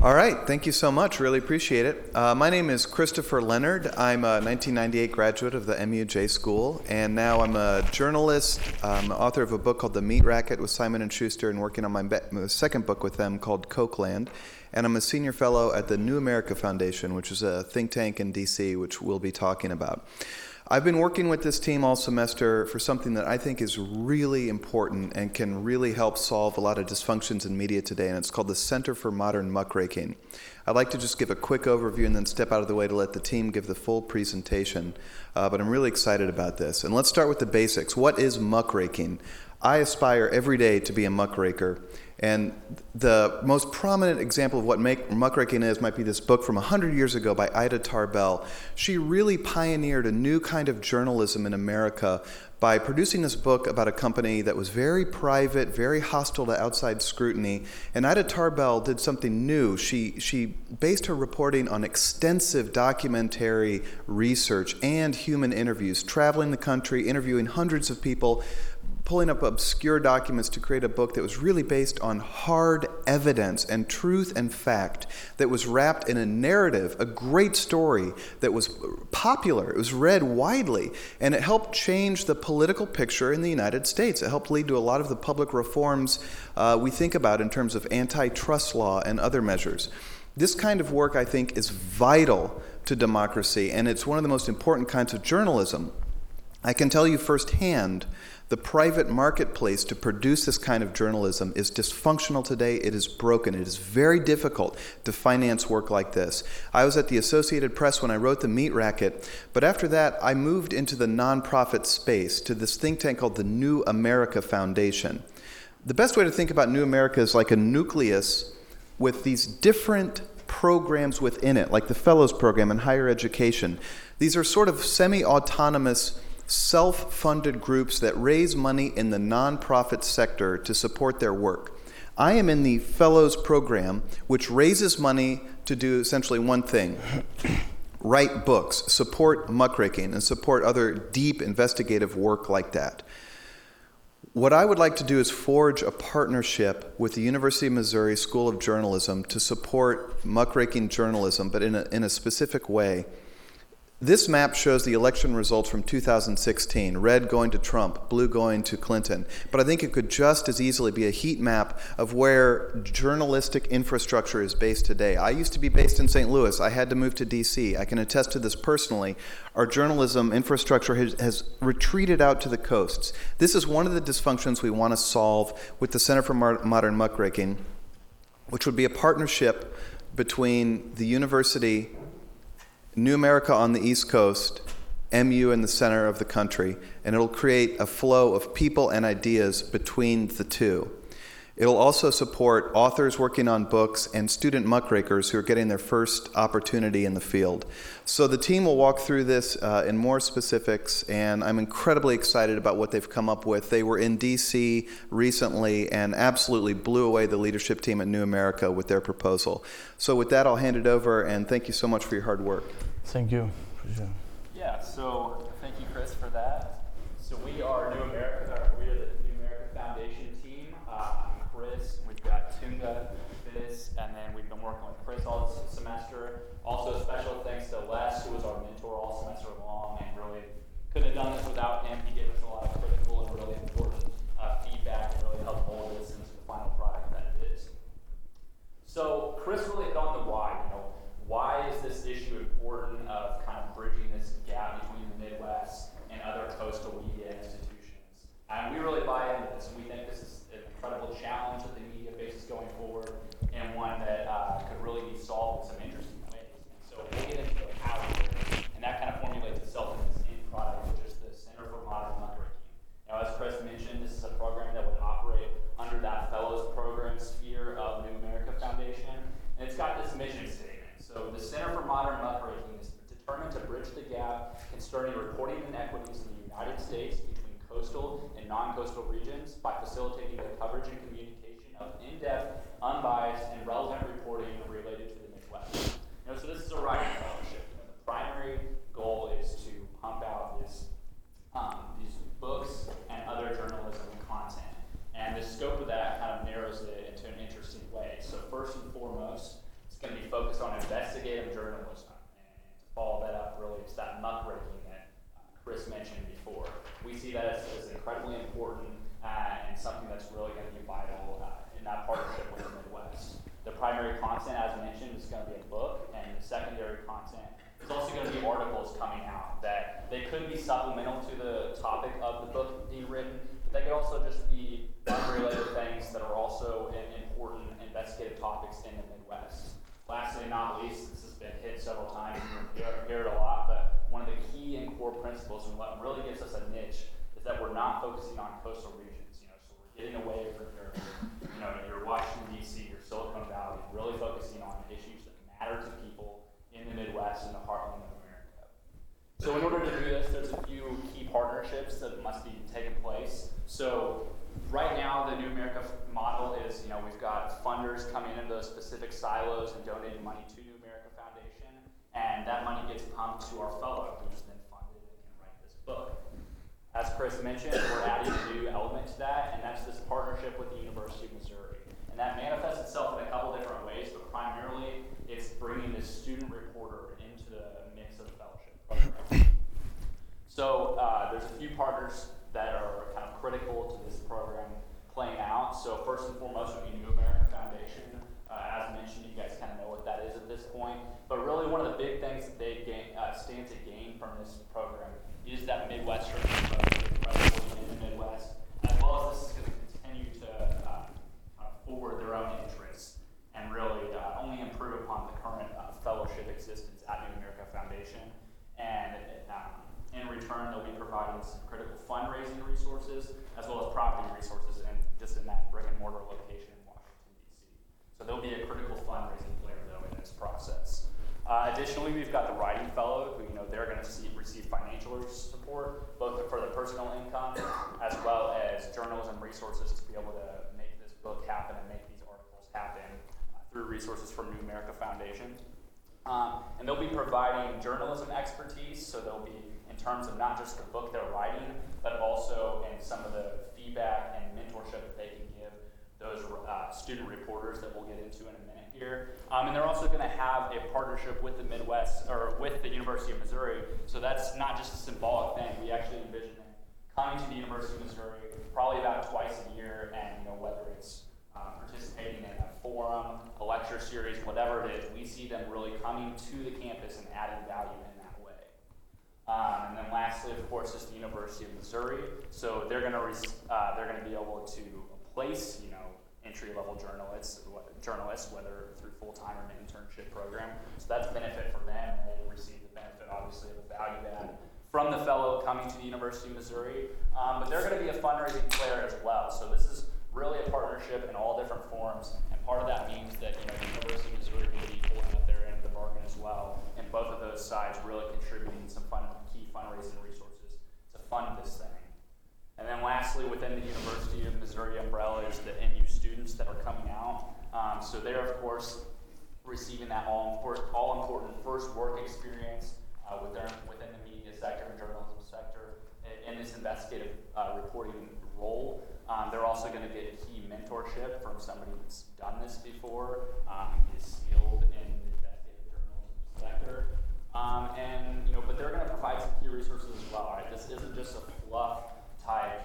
All right, thank you so much. Really appreciate it. My name is Christopher Leonard. I'm a 1998 graduate of the MUJ School, and now I'm a journalist. I'm author of a book called The Meat Racket with Simon & Schuster, and working on my second book with them called Cokeland. And I'm a senior fellow at the New America Foundation, which is a think tank in DC, which we'll be talking about. I've been working with this team all semester for something that I think is really important and can really help solve a lot of dysfunctions in media today, and it's called the Center for Modern Muckraking. I'd like to just give a quick overview and then step out of the way to let the team give the full presentation, but I'm really excited about this. And let's start with the basics. What is muckraking? I aspire every day to be a muckraker. And the most prominent example of what muckraking is might be this book from 100 years ago by Ida Tarbell. She really pioneered a new kind of journalism in America by producing this book about a company that was very private, very hostile to outside scrutiny. And Ida Tarbell did something new. She based her reporting on extensive documentary research and human interviews, traveling the country, interviewing hundreds of people, pulling up obscure documents to create a book that was really based on hard evidence and truth and fact, that was wrapped in a narrative, a great story that was popular. It was read widely, and it helped change the political picture in the United States. It helped lead to a lot of the public reforms we think about in terms of antitrust law and other measures. This kind of work, I think, is vital to democracy, and it's one of the most important kinds of journalism. I can tell you firsthand, the private marketplace to produce this kind of journalism is dysfunctional today. It is broken. It is very difficult to finance work like this. I was at the Associated Press when I wrote The Meat Racket, but after that, I moved into the nonprofit space to this think tank called the New America Foundation. The best way to think about New America is like a nucleus with these different programs within it, like the Fellows Program in higher education. These are sort of semi-autonomous, self-funded groups that raise money in the nonprofit sector to support their work. I am in the Fellows Program, which raises money to do essentially one thing: write books, support muckraking, and support other deep investigative work like that. What I would like to do is forge a partnership with the University of Missouri School of Journalism to support muckraking journalism, but in a specific way. This map shows the election results from 2016, red going to Trump, blue going to Clinton. But I think it could just as easily be a heat map of where journalistic infrastructure is based today. I used to be based in St. Louis. I had to move to DC. I can attest to this personally. Our journalism infrastructure has retreated out to the coasts. This is one of the dysfunctions we want to solve with the Center for Modern Muckraking, which would be a partnership between the university, New America on the East Coast, MU in the center of the country, and it'll create a flow of people and ideas between the two. It'll also support authors working on books and student muckrakers who are getting their first opportunity in the field. So the team will walk through this in more specifics, and I'm incredibly excited about what they've come up with. They were in DC recently and absolutely blew away the leadership team at New America with their proposal. So with that, I'll hand it over, and thank you so much for your hard work. Thank you. Yeah, so thank you, Chris, for that. So we are New America, we are the New America Foundation team. I'm Chris, we've got Tunga, Fizz, and then we've been working with Chris all this semester. Also, special thanks to Les, who was our mentor all semester long, and really couldn't have done this without him. He gave us a lot of critical and really important feedback and really helped mold this into the final product that it is. So Chris really hit on the why. Why is this issue important of kind of bridging this gap between the Midwest and other coastal media institutions? And we really buy into this, and we think this is an incredible challenge that the media faces going forward, and one that could really be solved in some interesting ways. And so we'll get into the how here, and that kind of formulates itself in this end product, which is the Center for Modern Muckraking. Now, as Chris mentioned, this is a program that would operate under that Fellows Program sphere of New America Foundation, and it's got this mission statement. So the Center for Modern Muckraking is determined to bridge the gap concerning reporting inequities in the United States between coastal and non-coastal regions by facilitating the coverage and communication of in-depth, unbiased, and relevant reporting related to the Midwest. So this is a writing fellowship. The primary goal is to pump out these books and other journalism content. And the scope of that kind of narrows it into an interesting way. So first and foremost, it's investigative journalism. And to follow that up, really, it's that muckraking that Chris mentioned before. We see that as incredibly important and something that's really going to be vital in that partnership with the Midwest. The primary content, as mentioned, is going to be a book, and the secondary content is also going to be articles coming out that they could be supplemental to the topic of the book being written, but they could also just be unrelated things that are also important investigative topics in the Midwest. Lastly, not least, this has been hit several times, and you hear it a lot, but one of the key and core principles and what really gives us a niche is that we're not focusing on coastal regions. So we're getting away from your Washington, D.C., your Silicon Valley, and really focusing on issues that matter to people in the Midwest and the heartland of America. So in order to do this, there's a few key partnerships that must be taking place. So right now, the New America model is, we've got funders coming into those specific silos and donating money to New America Foundation, and that money gets pumped to our fellow, who's then funded and can write this book. As Chris mentioned, we're adding a new element to that, and that's this partnership with the University of Missouri. And that manifests itself in a couple different ways, but primarily it's bringing this student reporter into the mix of the fellowship program. So there's a few partners that are kind of critical to this program playing out. So first and foremost would be New America Foundation. As mentioned, you guys kind of know what that is at this point. But really one of the big things that they stand to gain from this program is that Midwestern approach in the Midwest, as well as this is going to continue to forward their own interests and really only improve upon the current fellowship existence at New America Foundation. And in return, they'll be providing some critical fundraising resources as well as property resources, and just in that brick and mortar location in Washington, D.C. So they'll be a critical fundraising player, though, in this process. Additionally, we've got the writing fellow, who they're going to receive financial support, both for the personal income as well as journalism resources to be able to make this book happen and make these articles happen through resources from New America Foundation. And they'll be providing journalism expertise, so they'll be in terms of not just the book they're writing, but also in some of the feedback and mentorship that they can give those student reporters that we'll get into in a minute here. And they're also going to have a partnership with the Midwest, or with the University of Missouri, so that's not just a symbolic thing. We actually envision them coming to the University of Missouri probably about twice a year, and whether it's participating in a forum, a lecture series, whatever it is, we see them really coming to the campus and adding value in that way. And then lastly, of course, is the University of Missouri. So they're going to be able to place, entry-level journalists, whether through full-time or an internship program. So that's a benefit for them, and they receive the benefit, obviously, of the value add from the fellow coming to the University of Missouri. But they're going to be a fundraising player as well. So this is really a partnership in all different forms, and part of that means that the University of Missouri will be holding up their end of the bargain as well, and both of those sides really contributing some key fundraising resources to fund this thing. And then lastly, within the University of Missouri umbrella is the NU students that are coming out. So they're, of course, receiving that all-important first work experience within the media sector and journalism sector in this investigative reporting role. They're also going to get key mentorship from somebody that's done this before, is skilled in the investigative journalism sector. But they're going to provide some key resources as well. Right? This isn't just a fluff type,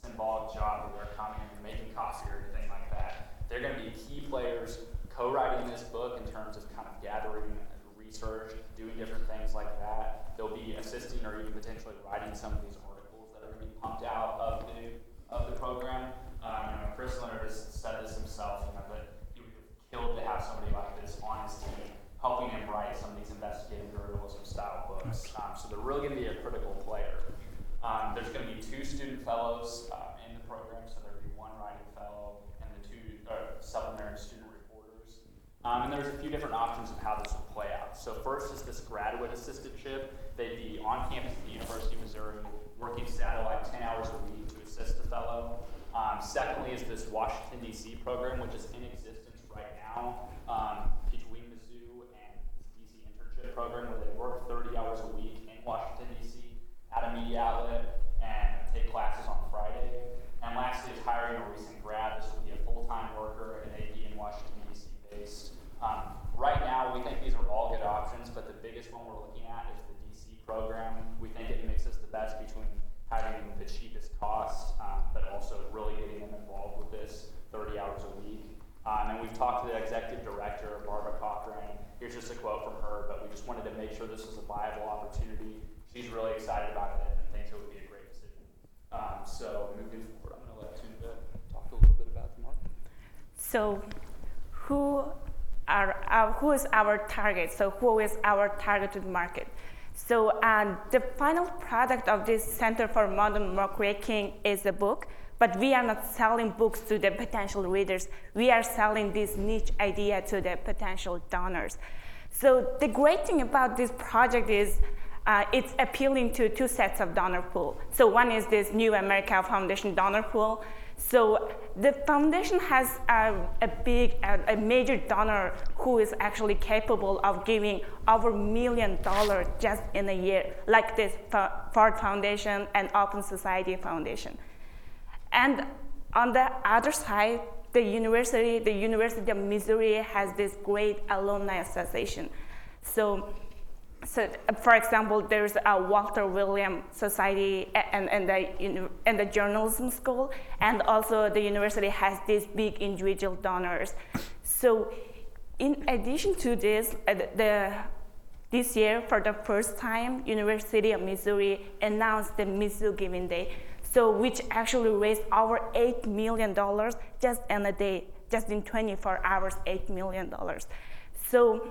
symbolic job where they're coming and making coffee or anything like that. They're going to be key players co-writing this book in terms of kind of gathering research, doing different things like that. They'll be assisting or even potentially writing some of these articles that are going to be pumped out of the program. Chris Leonard has said this himself, but he would have killed to have somebody like this on his team helping him write some of these investigative journalism style books. So they're really going to be a critical player. There's going to be 2 student fellows in the program, so there'll be 1 writing fellow and the 2 supplementary student reporters. And there's a few different options of how this will play out. So first is this graduate assistantship. They'd be on campus at the University of Missouri, working satellite 10 hours a week to assist the fellow. Secondly is this Washington, D.C. program, which is in existence right now between Mizzou and the D.C. internship program, where they work 30 hours a week in Washington, D.C. at a media outlet and take classes on Friday. And lastly is hiring a recent grad. This will be a full-time worker, and they'd be in Washington, D.C. based. Right now, we think we've talked to the executive director, Barbara Cochran. Here's just a quote from her, but we just wanted to make sure this was a viable opportunity. She's really excited about it and thinks it would be a great decision. So moving forward, I'm going to let Tunga talk a little bit about the market. So who is our target? So who is our targeted market? So the final product of this Center for Modern Market is a book, but we are not selling books to the potential readers. We are selling this niche idea to the potential donors. So the great thing about this project is it's appealing to two sets of donor pool. So one is this New America Foundation donor pool. So the foundation has a major donor who is actually capable of giving over $1 million just in a year, like this Ford Foundation and Open Society Foundation. And on the other side, the University of Missouri has this great alumni association. So for example, there's a Walter Williams Society and the Journalism School, and also the university has these big individual donors. So in addition to this, this year, for the first time, University of Missouri announced the Mizzou Giving Day, so which actually raised over $8 million just in a day, just in 24 hours, $8 million. So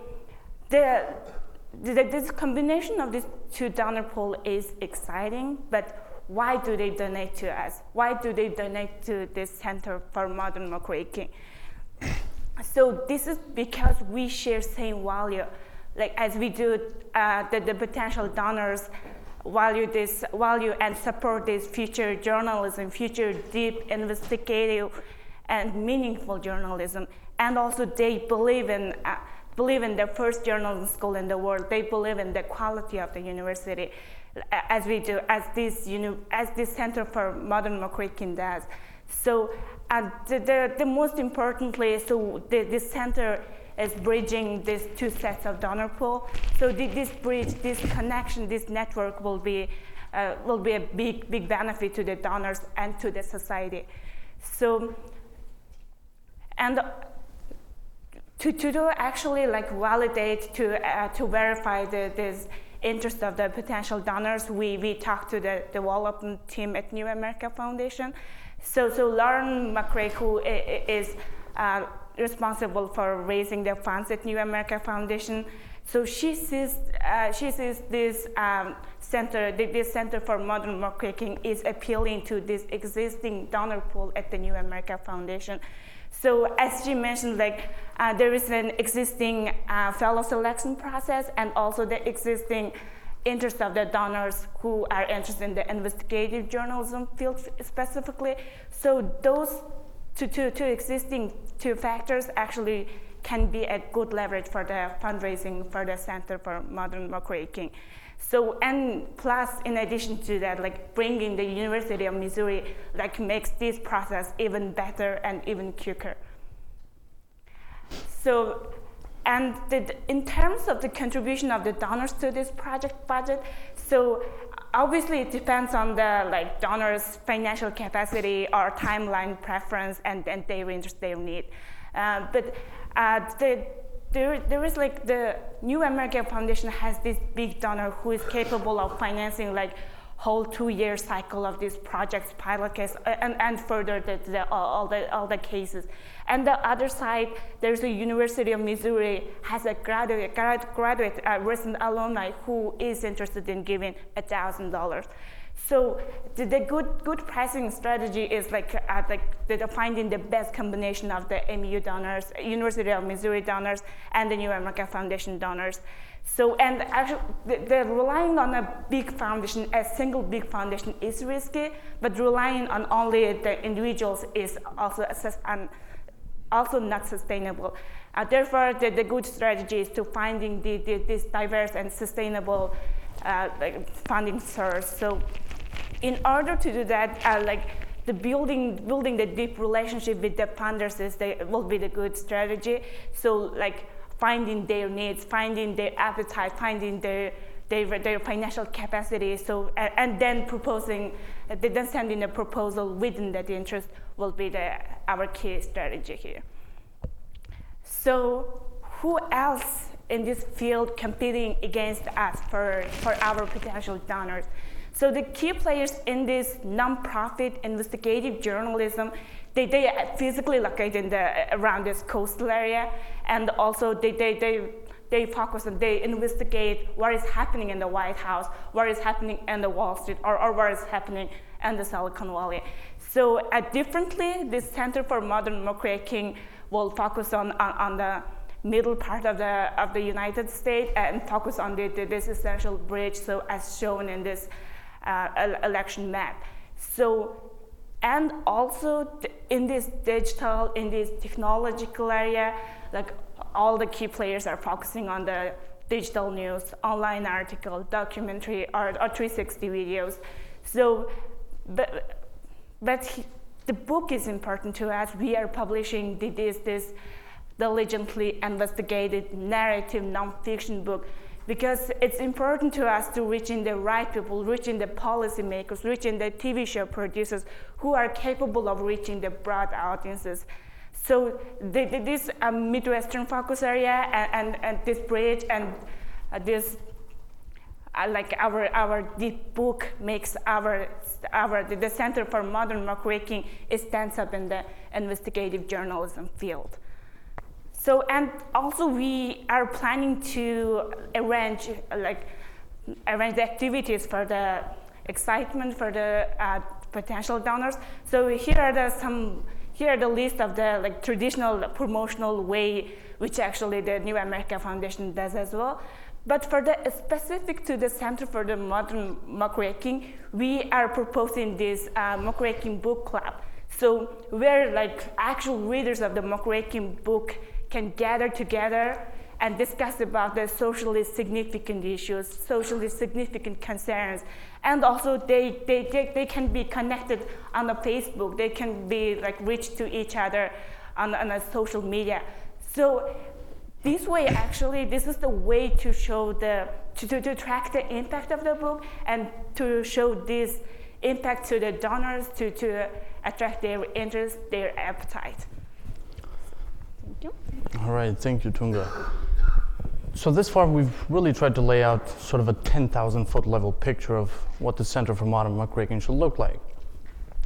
this combination of these two donor pool is exciting, but why do they donate to us? Why do they donate to this Center for Modern Market? So this is because we share same value. Like as we do, the potential donors value and support this future journalism, future deep investigative and meaningful journalism. And also they believe in the first journalism school in the world. They believe in the quality of the university, as we do, as this Center for Modern Market does. So the most importantly, so this center is bridging these two sets of donor pool. So this bridge, this connection, this network will be a big benefit to the donors and to the society. So, and to actually like validate, to verify this interest of the potential donors, we talked to the development team at New America Foundation. So Lauren McRae, who is responsible for raising the funds at New America Foundation, so she sees this Center for Modern Marketing is appealing to this existing donor pool at the New America Foundation. So as she mentioned, like there is an existing fellow selection process, and also the existing interest of the donors who are interested in the investigative journalism field specifically. So those two existing factors actually can be a good leverage for the fundraising for the Center for Modern Marketing. So, and plus, in addition to that, like bringing the University of Missouri, like makes this process even better and even quicker. So, and in terms of the contribution of the donors to this project budget, so obviously it depends on the donors' financial capacity or timeline preference and their interest, their need. But there is like the New America Foundation has this big donor who is capable of financing like whole 2-year cycle of these projects, pilot case, and further all the cases. And the other side, there's the University of Missouri has a graduate recent alumni who is interested in giving $1,000. So the good pricing strategy is like finding the best combination of the MU donors, University of Missouri donors, and the New America Foundation donors. So, and actually, the relying on a big foundation, a single big foundation is risky, but relying on only the individuals is also not sustainable. Therefore, the good strategy is to finding this diverse and sustainable funding source. So, in order to do that, the building the deep relationship with the funders will be the good strategy. So, finding their needs, finding their appetite, finding their financial capacity. So, and then sending a proposal within that interest will be our key strategy here. So who else in this field competing against us for our potential donors? So the key players in this nonprofit investigative journalism, they are physically located around this coastal area, and also they focus and they investigate what is happening in the White House, what is happening in the Wall Street, or what is happening in the Silicon Valley. So differently, this Center for Modern Muckraking will focus on the middle part of the United States and focus on this essential bridge, so as shown in this election map. So, and also in this digital, in this technological area, like all the key players are focusing on the digital news, online article, documentary, or 360 videos. So, but the book is important to us. We are publishing this diligently investigated narrative nonfiction book because it's important to us to reach in the right people, reaching the policymakers, reaching the TV show producers who are capable of reaching the broad audiences. So this Midwestern focus area and this bridge and this like our deep book makes the Center for Modern Muckraking stands up in the investigative journalism field. So, and also we are planning to arrange the activities for the excitement for the potential donors. So here are the list of the traditional promotional way which actually the New America Foundation does as well. But for the specific to the Center for the Modern Muckraking, we are proposing this muckraking book club. So where actual readers of the muckraking book can gather together and discuss about the socially significant issues, socially significant concerns, and also they can be connected on the Facebook. They can be reached to each other on a social media. So this way, actually, this is the way to show to track the impact of the book and to show this impact to the donors to attract their interest, their appetite. Thank you. All right, thank you, Tunga. So this far, we've really tried to lay out sort of a 10,000-foot level picture of what the Center for Modern Muckraking should look like,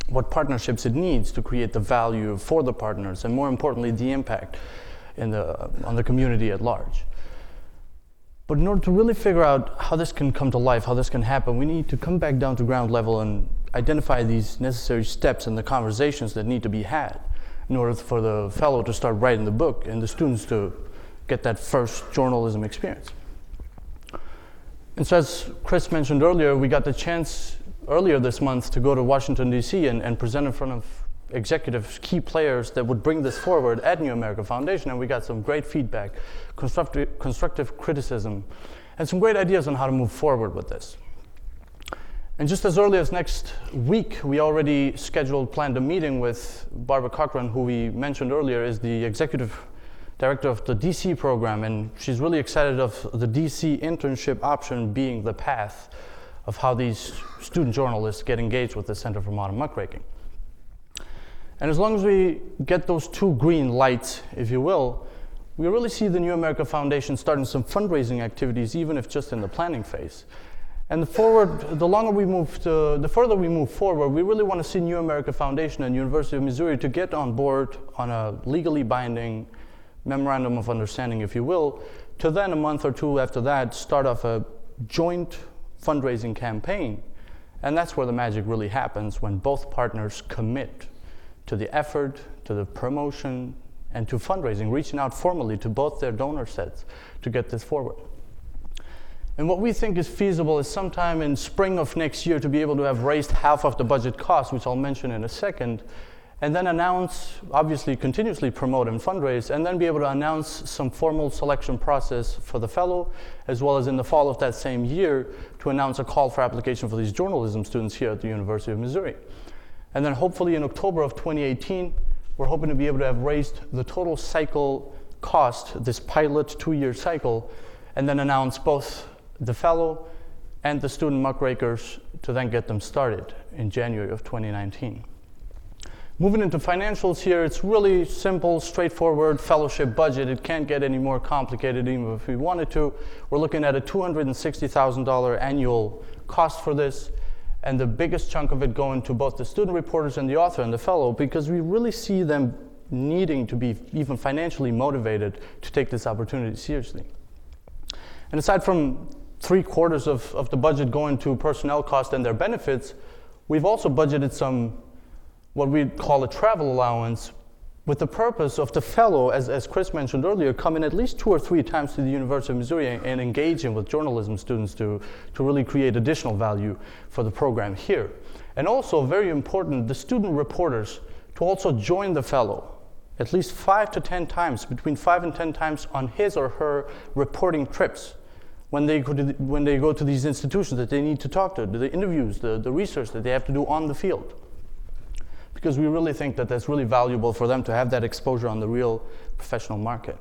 what partnerships it needs to create the value for the partners, and more importantly, the impact on the community at large. But in order to really figure out how this can come to life, how this can happen, we need to come back down to ground level and identify these necessary steps and the conversations that need to be had in order for the fellow to start writing the book and the students to get that first journalism experience. And so as Chris mentioned earlier, we got the chance earlier this month to go to Washington, D.C. and present in front of executives, key players that would bring this forward at New America Foundation, and we got some great feedback, constructive criticism, and some great ideas on how to move forward with this. And just as early as next week, we already planned a meeting with Barbara Cochran, who we mentioned earlier is the executive director of the DC program, and she's really excited of the DC internship option being the path of how these student journalists get engaged with the Center for Modern Muckraking. And as long as we get those two green lights, if you will, we really see the New America Foundation starting some fundraising activities, even if just in the planning phase. And the further we move forward, we really want to see New America Foundation and University of Missouri to get on board on a legally binding memorandum of understanding, if you will, to then a month or two after that start off a joint fundraising campaign. And that's where the magic really happens, when both partners commit to the effort, to the promotion, and to fundraising, reaching out formally to both their donor sets to get this forward. And what we think is feasible is sometime in spring of next year to be able to have raised half of the budget cost, which I'll mention in a second, and then announce, obviously continuously promote and fundraise, and then be able to announce some formal selection process for the fellow, as well as in the fall of that same year to announce a call for application for these journalism students here at the University of Missouri. And then hopefully in October of 2018, we're hoping to be able to have raised the total cycle cost, this pilot 2-year cycle, and then announce both the fellow and the student muckrakers to then get them started in January of 2019. Moving into financials here, it's really simple, straightforward fellowship budget. It can't get any more complicated even if we wanted to. We're looking at a $260,000 annual cost for this, and the biggest chunk of it going to both the student reporters and the author and the fellow, because we really see them needing to be even financially motivated to take this opportunity seriously. And aside from 3/4 of the budget going to personnel costs and their benefits, we've also budgeted some what we call a travel allowance, with the purpose of the fellow, as Chris mentioned earlier, coming at least 2 or 3 times to the University of Missouri and engaging with journalism students to really create additional value for the program here. And also, very important, the student reporters to also join the fellow at least 5 to 10 times, between 5 and 10 times on his or her reporting trips when they go to these institutions that they need to talk to, the interviews, the research that they have to do on the field. Because we really think that that's really valuable for them to have that exposure on the real professional market.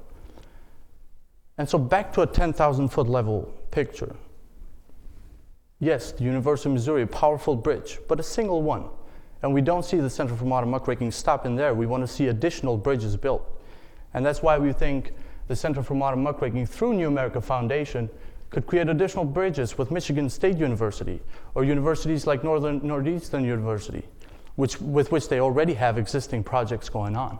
And so back to a 10,000-foot level picture. Yes, the University of Missouri, a powerful bridge, but a single one. And we don't see the Center for Modern Muckraking stopping there. We want to see additional bridges built. And that's why we think the Center for Modern Muckraking through New America Foundation could create additional bridges with Michigan State University or universities like Northeastern University, with which they already have existing projects going on.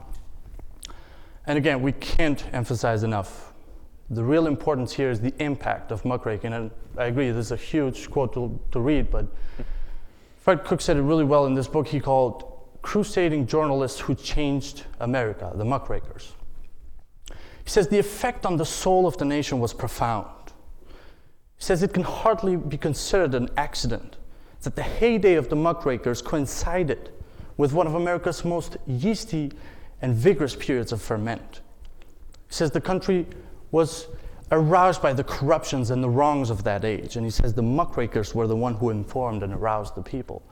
And again, we can't emphasize enough, the real importance here is the impact of muckraking. And I agree, this is a huge quote to read, but Fred Cook said it really well in this book he called Crusading Journalists Who Changed America, the Muckrakers. He says the effect on the soul of the nation was profound. He says it can hardly be considered an accident that the heyday of the muckrakers coincided with one of America's most yeasty and vigorous periods of ferment. He says the country was aroused by the corruptions and the wrongs of that age, and he says the muckrakers were the one who informed and aroused the people.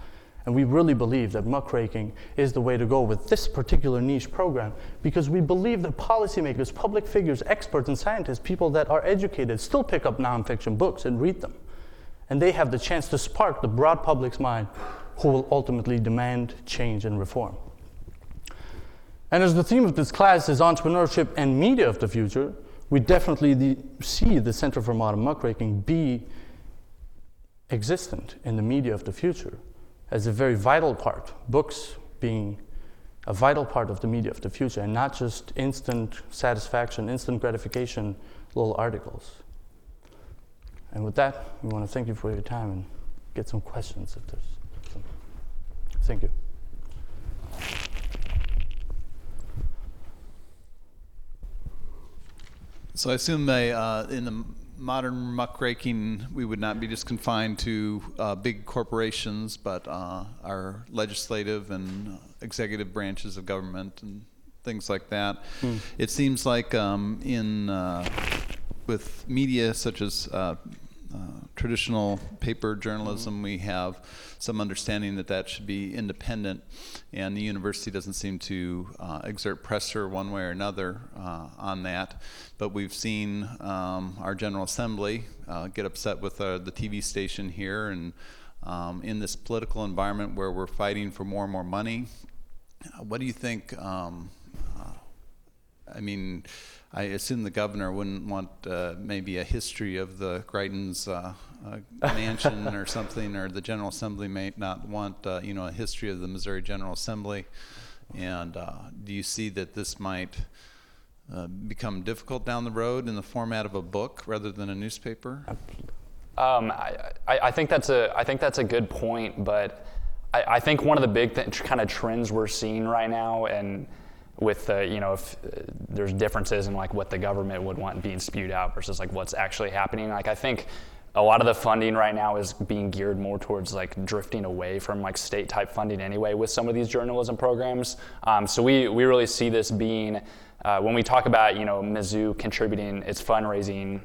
And we really believe that muckraking is the way to go with this particular niche program, because we believe that policymakers, public figures, experts, and scientists, people that are educated, still pick up nonfiction books and read them. And they have the chance to spark the broad public's mind, who will ultimately demand change and reform. And as the theme of this class is entrepreneurship and media of the future, we definitely see the Center for Modern Muckraking be existent in the media of the future as a very vital part, books being a vital part of the media of the future, and not just instant satisfaction, instant gratification, little articles. And with that, we want to thank you for your time and get some questions if there's some. Thank you. So I assume in the modern muckraking, we would not be just confined to big corporations, but our legislative and executive branches of government and things like that. It seems like with media such as traditional paper journalism, we have some understanding that should be independent, and the university doesn't seem to exert pressure one way or another on that. But we've seen our General Assembly get upset with the TV station here, and in this political environment where we're fighting for more and more money, what do you think? I mean, I assume the governor wouldn't want maybe a history of the Greitens mansion or something, or the General Assembly may not want a history of the Missouri General Assembly. And do you see that this might become difficult down the road in the format of a book rather than a newspaper? I think that's a good point, but I think one of the big kind of trends we're seeing right now, and with if there's differences in like what the government would want being spewed out versus like what's actually happening. Like I think a lot of the funding right now is being geared more towards like drifting away from like state type funding anyway with some of these journalism programs. So we really see this being when we talk about Mizzou contributing its fundraising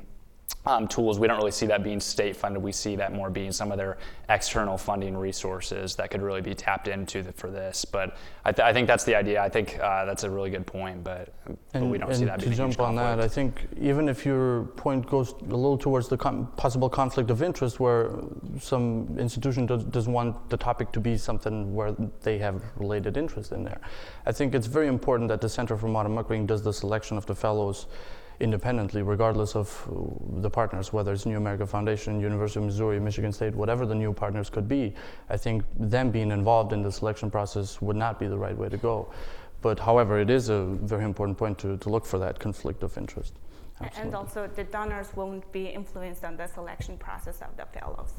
tools. We don't really see that being state funded. We see that more being some of their external funding resources that could really be tapped into for this. But I think that's the idea. I think that's a really good point, but we don't see that being a huge conflict. To jump on that, I think even if your point goes a little towards the possible conflict of interest where some institution does want the topic to be something where they have related interest in there, I think it's very important that the Center for Modern Muckraking does the selection of the fellows independently, regardless of the partners, whether it's New America Foundation, University of Missouri, Michigan State, whatever the new partners could be. I think them being involved in the selection process would not be the right way to go. But however, it is a very important point to look for that conflict of interest. Absolutely. And also the donors won't be influenced on the selection process of the fellows.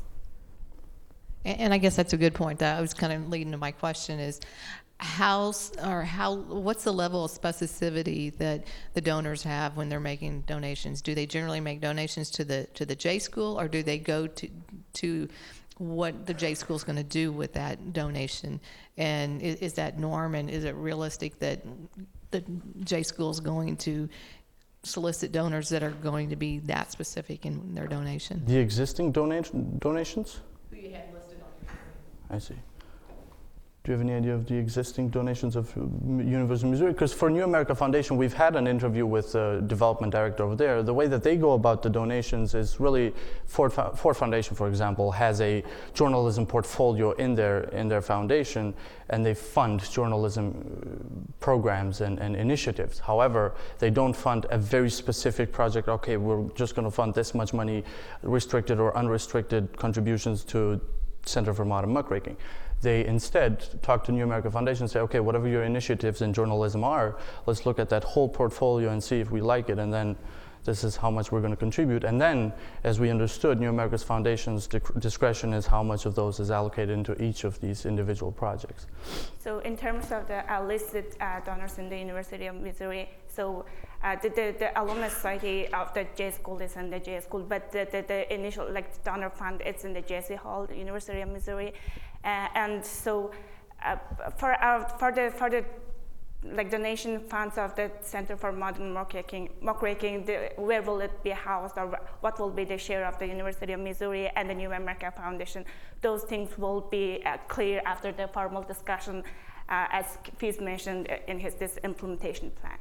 And I guess that's a good point. That was kind of leading to my question is, what's the level of specificity that the donors have when they're making donations? Do they generally make donations to the J School, or do they go to what the J School is going to do with that donation? And is that norm, and is it realistic that the J School is going to solicit donors that are going to be that specific in their donation? The existing donations? Who you had listed on your screen. I see. Do you have any idea of the existing donations of University of Missouri? Because for New America Foundation, we've had an interview with the development director over there. The way that they go about the donations is really, Ford Foundation, for example, has a journalism portfolio in their foundation, and they fund journalism programs and initiatives. However, they don't fund a very specific project. Okay, we're just going to fund this much money, restricted or unrestricted contributions to Center for Modern Muckraking. They instead talk to New America Foundation and say, okay, whatever your initiatives in journalism are, let's look at that whole portfolio and see if we like it, and then this is how much we're going to contribute. And then, as we understood, New America's Foundation's discretion is how much of those is allocated into each of these individual projects. So in terms of the listed donors in the University of Missouri, so the alumni society of the J School is in the J School, but the initial donor fund it's in the J.C. Hall, the University of Missouri, and so for the donation funds of the Center for Modern Muckraking, where will it be housed, or what will be the share of the University of Missouri and the New America Foundation? Those things will be clear after the formal discussion, as Fizz mentioned in this implementation plan.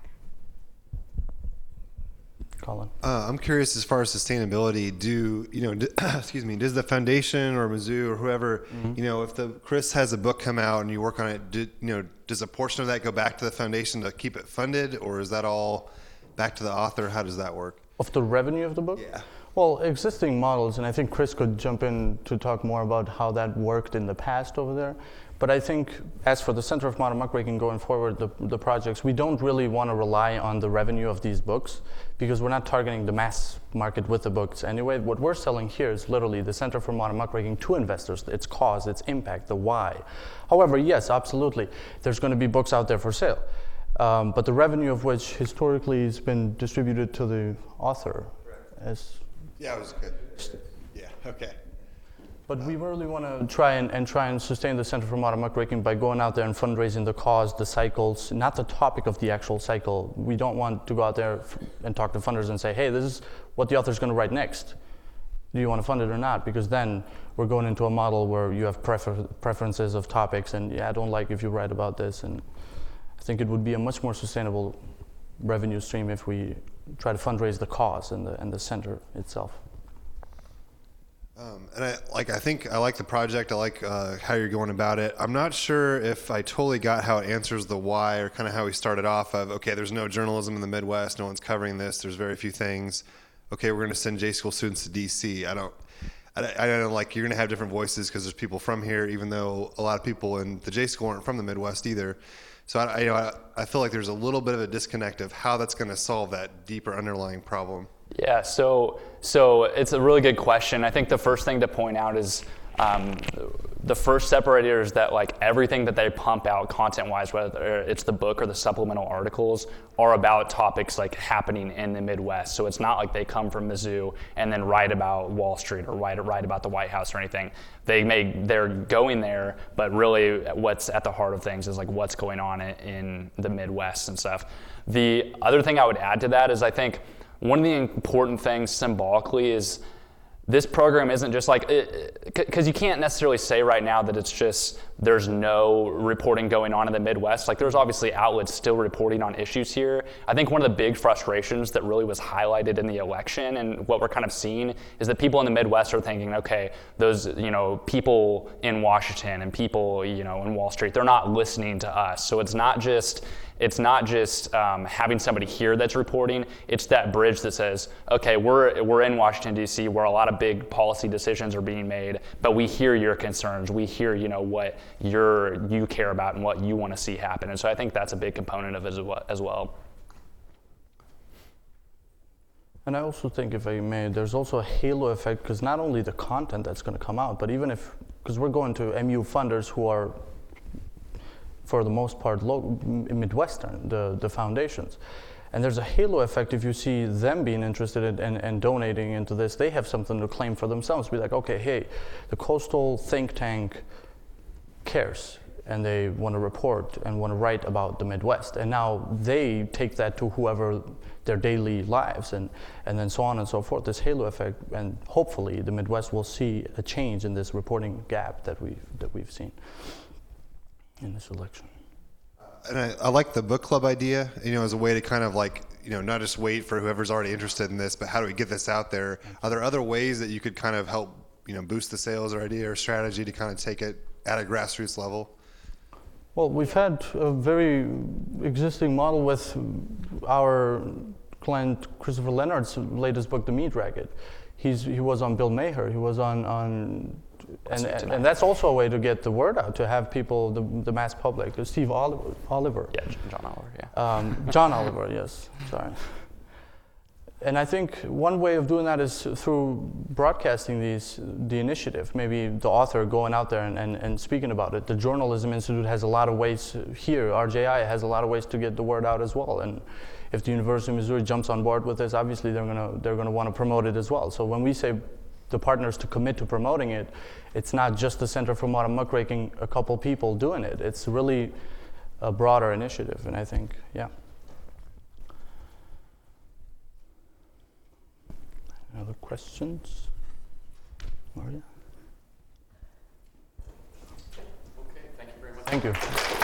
Colin. I'm curious, as far as sustainability, does the foundation or Mizzou or whoever, if Chris has a book come out and you work on it, does a portion of that go back to the foundation to keep it funded, or is that all back to the author? How does that work? Of the revenue of the book? Yeah. Well, existing models, and I think Chris could jump in to talk more about how that worked in the past over there. But I think as for the Center of Modern Muckraking going forward, the projects, we don't really want to rely on the revenue of these books because we're not targeting the mass market with the books anyway. What we're selling here is literally the Center for Modern Muckraking to investors, its cause, its impact, the why. However, yes, absolutely, there's going to be books out there for sale. But the revenue of which historically has been distributed to the author. Yeah, it was good. Yeah, okay. But we really want to try and sustain the Center for Modern Muckraking by going out there and fundraising the cause, the cycles, not the topic of the actual cycle. We don't want to go out there and talk to funders and say, hey, this is what the author's going to write next. Do you want to fund it or not? Because then we're going into a model where you have preferences of topics, and yeah, I don't like if you write about this. And I think it would be a much more sustainable revenue stream if we try to fundraise the cause and the center itself. And I think I like the project. I like how you're going about it. I'm not sure if I totally got how it answers the why, or kind of how we started off of, okay, there's no journalism in the Midwest. No one's covering this. There's very few things. Okay, we're going to send J School students to DC. I don't like, you're going to have different voices because there's people from here, even though a lot of people in the J School aren't from the Midwest either. So I feel like there's a little bit of a disconnect of how that's going to solve that deeper underlying problem. Yeah, so it's a really good question. I think the first thing to point out is the first separator is that like everything that they pump out content-wise, whether it's the book or the supplemental articles, are about topics like happening in the Midwest. So it's not like they come from Mizzou and then write about Wall Street or write about the White House or anything. They're going there, but really what's at the heart of things is like what's going on in the Midwest and stuff. The other thing I would add to that is I think one of the important things symbolically is this program isn't just like, because you can't necessarily say right now that it's just there's no reporting going on in the Midwest. Like there's obviously outlets still reporting on issues here. I think one of the big frustrations that really was highlighted in the election and what we're kind of seeing is that people in the Midwest are thinking, okay, those people in Washington and people in Wall Street, they're not listening to us. So it's not just having somebody here that's reporting. It's that bridge that says, okay, we're in Washington, D.C., where a lot of big policy decisions are being made, but we hear your concerns. We hear, what you care about and what you want to see happen. And so I think that's a big component of it as well. And I also think, if I may, there's also a halo effect, because not only the content that's going to come out, but even because we're going to MU funders who are, for the most part, Midwestern, the foundations. And there's a halo effect if you see them being interested and donating into this. They have something to claim for themselves. Be like, okay, hey, the coastal think tank cares, and they want to report and want to write about the Midwest. And now they take that to whoever their daily lives, and then so on and so forth. This halo effect, and hopefully the Midwest will see a change in this reporting gap that we've seen in this election. And I like the book club idea, as a way to kind of not just wait for whoever's already interested in this, but how do we get this out there? Are there other ways that you could kind of help, boost the sales or idea or strategy to kind of take it at a grassroots level? Well, we've had a very existing model with our client Christopher Leonard's latest book, The Meat Racket. He was on Bill Maher. He was on and that's also a way to get the word out, to have people, the mass public. Steve Oliver. Yeah, John Oliver, yeah. John Oliver, yes, sorry. And I think one way of doing that is through broadcasting the initiative, maybe the author going out there and speaking about it. The Journalism Institute has a lot of ways here. RJI has a lot of ways to get the word out as well. And if the University of Missouri jumps on board with this, obviously they're gonna want to promote it as well. So when we say the partners to commit to promoting it, it's not just the Center for Modern Muckraking, a couple people doing it. It's really a broader initiative, and I think, yeah. Other questions? Maria? Okay, thank you very much. Thank you.